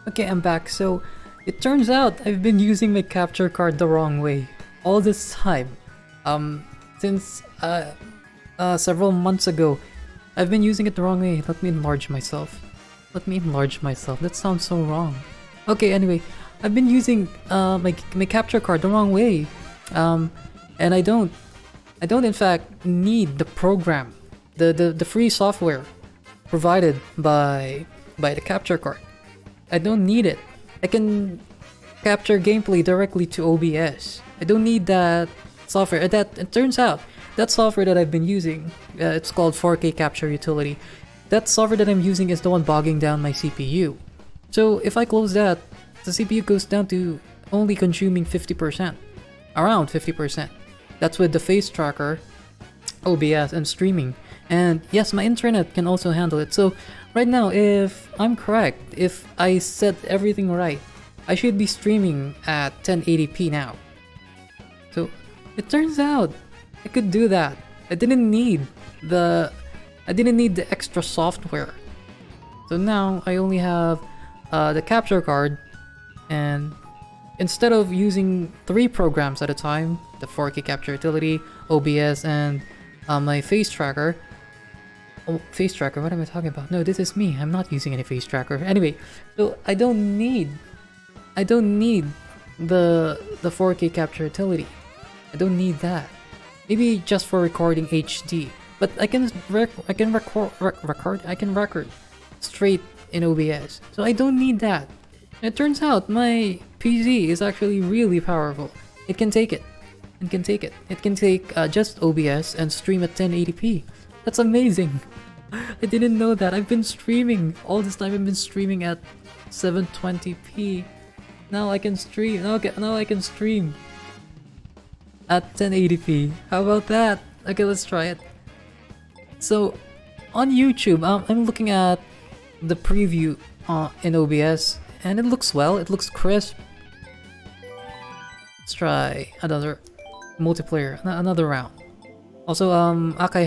Okay, I'm back. So, it turns out I've been using my capture card the wrong way all this time. Since several months ago, I've been using it the wrong way. Let me enlarge myself. Let me enlarge myself. That sounds so wrong. Okay, anyway, I've been using my capture card the wrong way. And I don't in fact need the program, the free software provided by the capture card. I don't need it. I can capture gameplay directly to OBS. I don't need that software. That it turns out that software that I've been using, it's called 4K Capture Utility. That software that I'm using is the one bogging down my CPU. So if I close that, the CPU goes down to only consuming 50%, around 50%. That's with the face tracker, OBS, and streaming. And yes, my internet can also handle it. So right now, if I'm correct, if I set everything right, I should be streaming at 1080p now. So it turns out I could do that. I didn't need the extra software. So now I only have the capture card, and instead of using 3 programs at a time, the 4K capture utility, OBS, and my face tracker. Oh, face tracker, what am I talking about? No, this is me. I'm not using any face tracker. Anyway, so I don't need the 4K capture utility. I don't need that. Maybe just for recording HD. But I can record straight in OBS. So I don't need that. It turns out my PC is actually really powerful. It can take it. It can take it. It can take just OBS and stream at 1080p. That's amazing. I didn't know that. I've been streaming all this time. I've been streaming at 720p. Now I can stream. Now I can stream at 1080p. How about that? Okay, let's try it. So on YouTube, I'm looking at the preview in OBS, and it looks well. It looks crisp. Let's try another multiplayer, another round. Also, Akai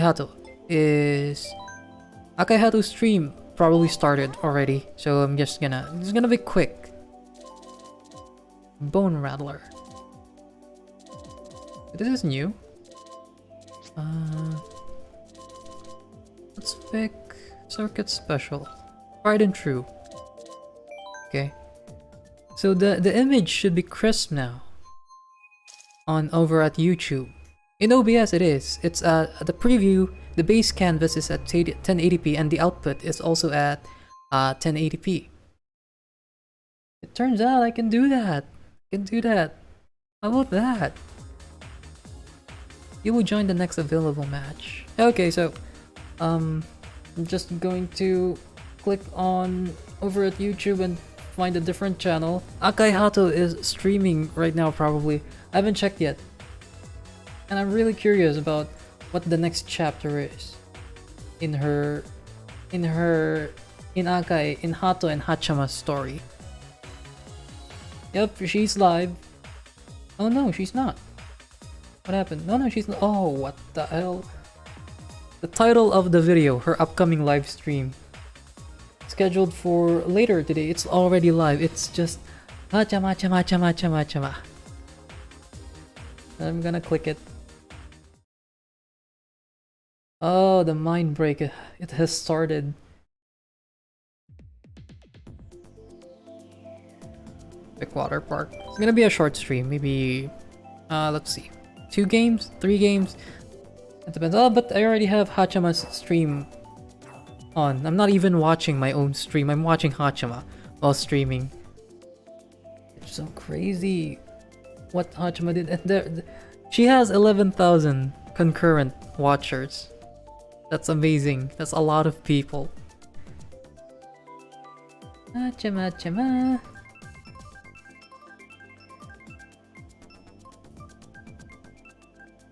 Haato stream probably started already, so it's gonna be quick. Bone Rattler. This is new. Let's pick Circuit Special. Tried and true. Okay. So the image should be crisp now. Over at YouTube. In OBS it is. It's the preview, the base canvas is at 1080p and the output is also at 1080p. It turns out I can do that. How about that? You will join the next available match. Okay, so I'm just going to click on over at YouTube and find a different channel. Akai Haato is streaming right now probably. I haven't checked yet. And I'm really curious about what the next chapter is in Akai, in Haato and Haachama's story. Yep, she's live. Oh no, she's not. What happened? No, she's not. Oh, what the hell? The title of the video, her upcoming live stream, scheduled for later today. It's already live. It's just Haachama. I'm gonna click it. Oh, the mind break. It has started. Big water park. It's gonna be a short stream. Maybe, let's see. 2 games? 3 games? It depends. Oh, but I already have Haachama's stream on. I'm not even watching my own stream. I'm watching Haachama while streaming. It's so crazy what Haachama did. And she has 11,000 concurrent watchers. That's amazing. That's a lot of people. Haachama.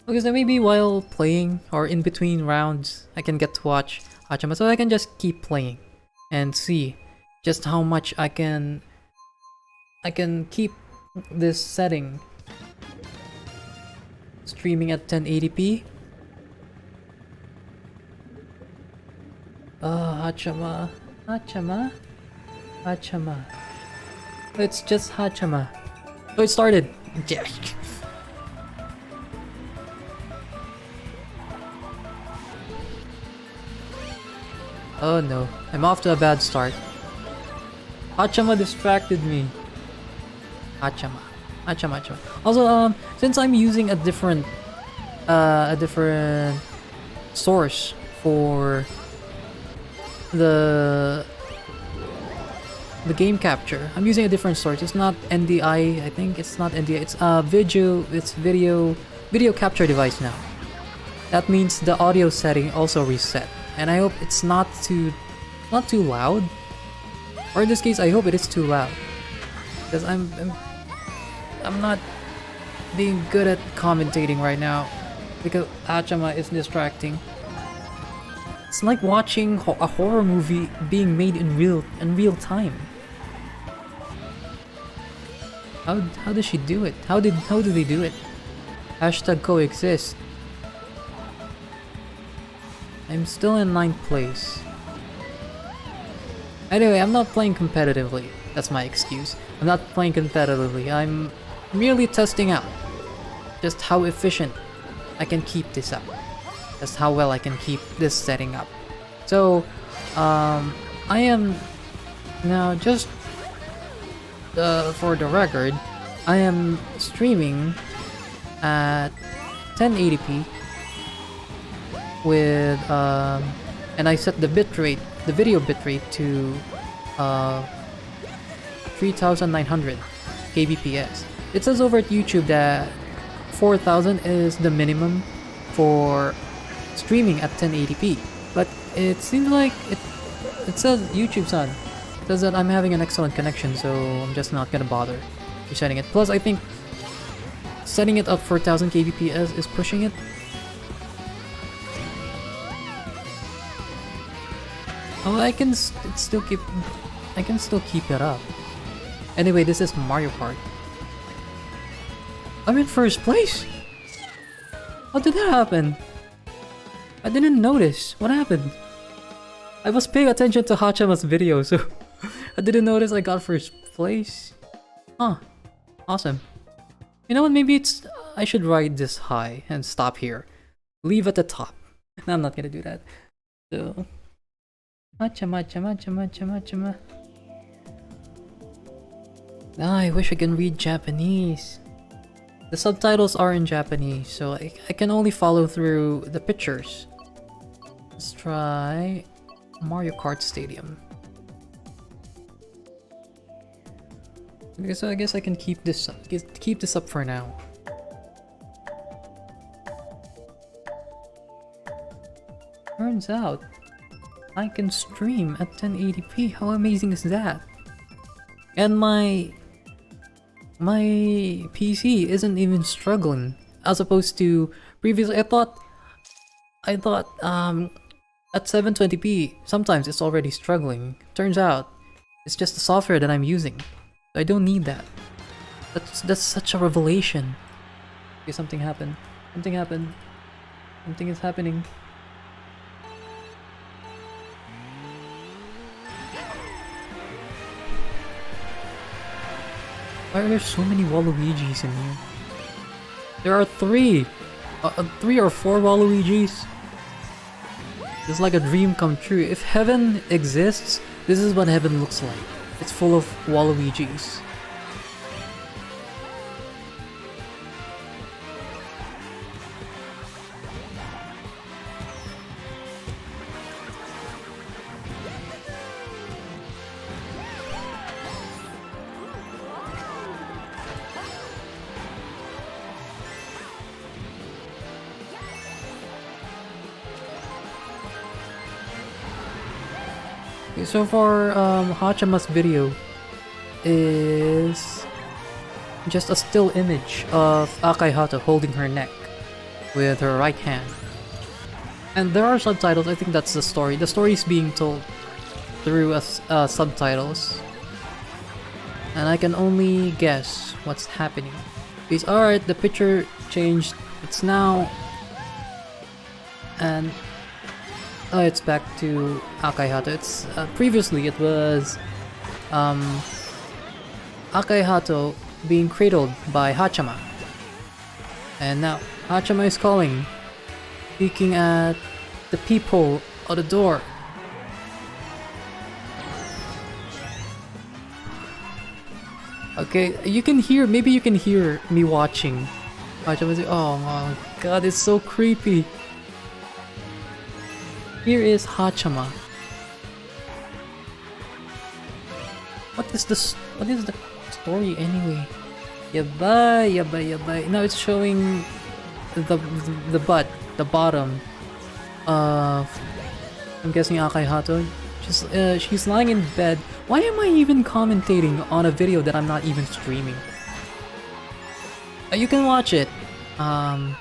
Okay, so maybe while playing or in between rounds, I can get to watch Haachama, so I can just keep playing and see just how much I can keep this setting streaming at 1080p. Haachama. It's just Haachama. Oh, it started. Yeah. Oh no, I'm off to a bad start. Haachama distracted me. Haachama. Also, since I'm using a different source for the game capture, I'm using a different source. It's not NDI. I think it's not NDI. It's video capture device now. That means the audio setting also reset, and I hope it's not too loud. Or in this case, I hope it is too loud, because I'm not being good at commentating right now because Haachama is distracting. It's like watching a horror movie being made in real time. How does she do it? How do they do it? Hashtag coexist. I'm still in 9th place. Anyway, I'm not playing competitively. That's my excuse. I'm not playing competitively. I'm merely testing out just how efficient I can keep this up. Just how well I can keep this setting up. So, I am now just for the record, I am streaming at 1080p with and I set the bitrate, the video bitrate to 3900 kbps. It says over at YouTube that 4000 is the minimum for streaming at 1080p, but it seems like it says YouTube son. It says that I'm having an excellent connection, so I'm just not gonna bother resetting it. Plus, I think setting it up for 1000 kbps is pushing it. Oh, I can still keep it up. Anyway, this is Mario Kart. I'm in first place. How did that happen? I didn't notice. What happened? I was paying attention to Haachama's video, so I didn't notice I got first place. Huh. Awesome. You know what? Maybe I should ride this high and stop here. Leave at the top. No, I'm not gonna do that. So, Haachama. Ah, I wish I can read Japanese. The subtitles are in Japanese, so I can only follow through the pictures. Let's try Mario Kart Stadium. Okay, so I guess I can keep this up for now. Turns out I can stream at 1080p. How amazing is that? And my PC isn't even struggling, as opposed to previously. I thought at 720p sometimes it's already struggling. Turns out it's just the software that I'm using. I don't need that. That's such a revelation. Okay, something happened. Something is happening. Why are there so many Waluigis in here? There are 3 or 4 Waluigis. It's like a dream come true. If heaven exists, this is what heaven looks like. It's full of Waluigis. So far, Haachama's video is just a still image of Akai Haato holding her neck with her right hand. And there are subtitles. I think that's the story. The story is being told through subtitles. And I can only guess what's happening. Because, alright, the picture changed. It's now... And... Oh, it's back to Akai Haato. It's previously it was Akai Haato being cradled by Haachama. And now Haachama is calling, peeking at the peephole of the door. Okay, you can hear, maybe you can hear me watching. Haachama's like, oh my god, it's so creepy. Here is Haachama. What is the story anyway? Yabai. Now it's showing the butt, the bottom of, I'm guessing, Akai Haato. She's lying in bed. Why am I even commentating on a video that I'm not even streaming? You can watch it. I'm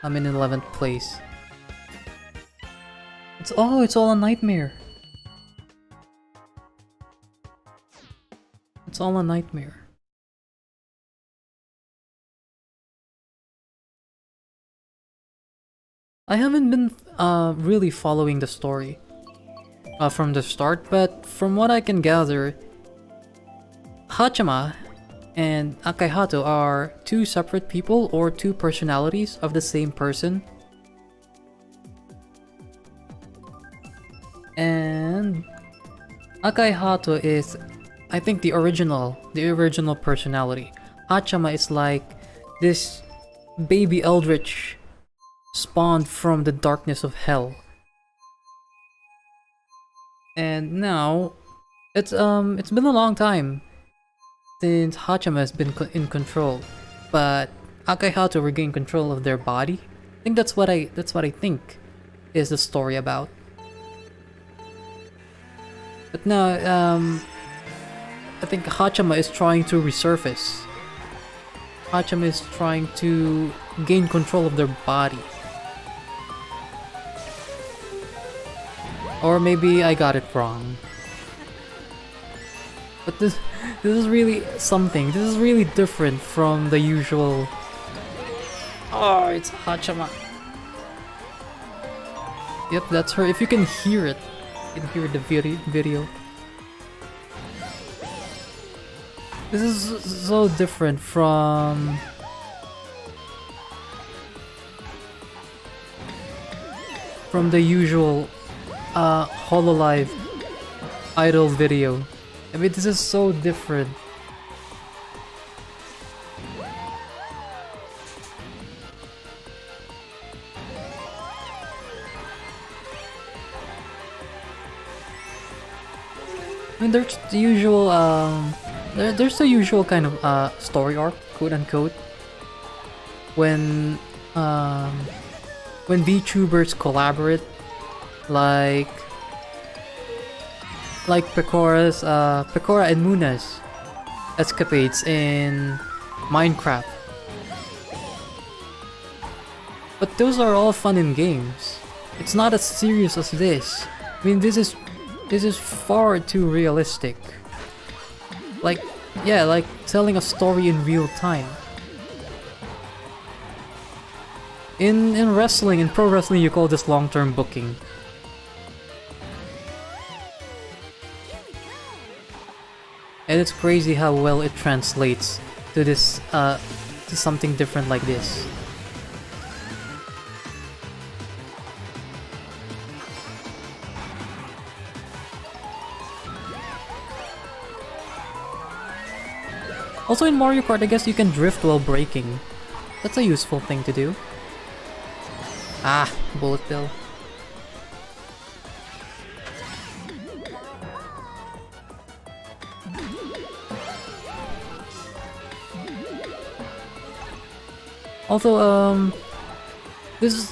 in 11th place. It's all a nightmare. It's all a nightmare. I haven't been really following the story from the start, but from what I can gather, Haachama and Akai Haato are two separate people or two personalities of the same person. And Akai Haato is, I think, the original personality. Haachama is like this baby eldritch spawned from the darkness of hell. And now it's been a long time since Haachama has been in control, but Akai Haato regained control of their body. I think that's what I think is the story about. But now I think Haachama is trying to resurface. Haachama is trying to gain control of their body. Or maybe I got it wrong. But this is really something. This is really different from the usual. Oh, it's Haachama. Yep, that's her. If you can hear it, you can hear the video. This is so different from the usual Hololive idol video. I mean, this is so different. I mean, there's the usual there's the usual kind of story arc, quote unquote, when VTubers collaborate, like Pecora and Muna's escapades in Minecraft. But those are all fun in games. It's not as serious as this. I mean, this is far too realistic. Like, yeah, like telling a story in real time. In wrestling, in pro wrestling, you call this long-term booking. And it's crazy how well it translates to this, to something different like this. Also in Mario Kart, I guess you can drift while braking. That's a useful thing to do. Ah, bullet bill. Also,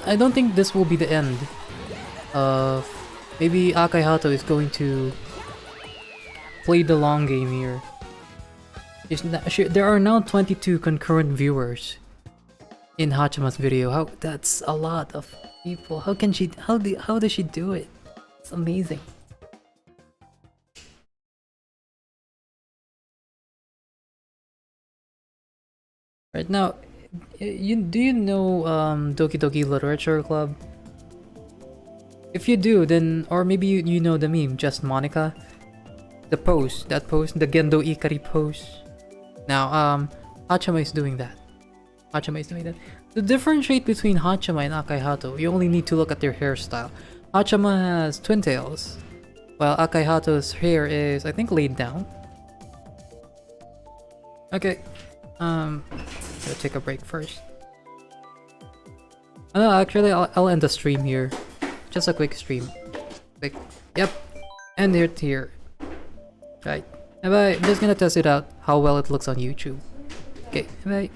I don't think this will be the end of... Maybe Akai Haato is going to play the long game here. There are now 22 concurrent viewers in Haachama's video. That's a lot of people. How does she do it? It's amazing. Right now, do you know Doki Doki Literature Club? If you do, then, or maybe you know the meme, Just Monica. The pose, the Gendo Ikari pose. Now, Haachama is doing that. Haachama is doing that. To differentiate between Haachama and Akai Haato, you only need to look at their hairstyle. Haachama has twin tails, while Akai Haato's hair is, I think, laid down. Okay, gotta take a break first. No, actually, I'll end the stream here. Just a quick stream. Quick. Yep. End it here. Right. Bye. I'm just gonna test it out how well it looks on YouTube. Okay. Bye.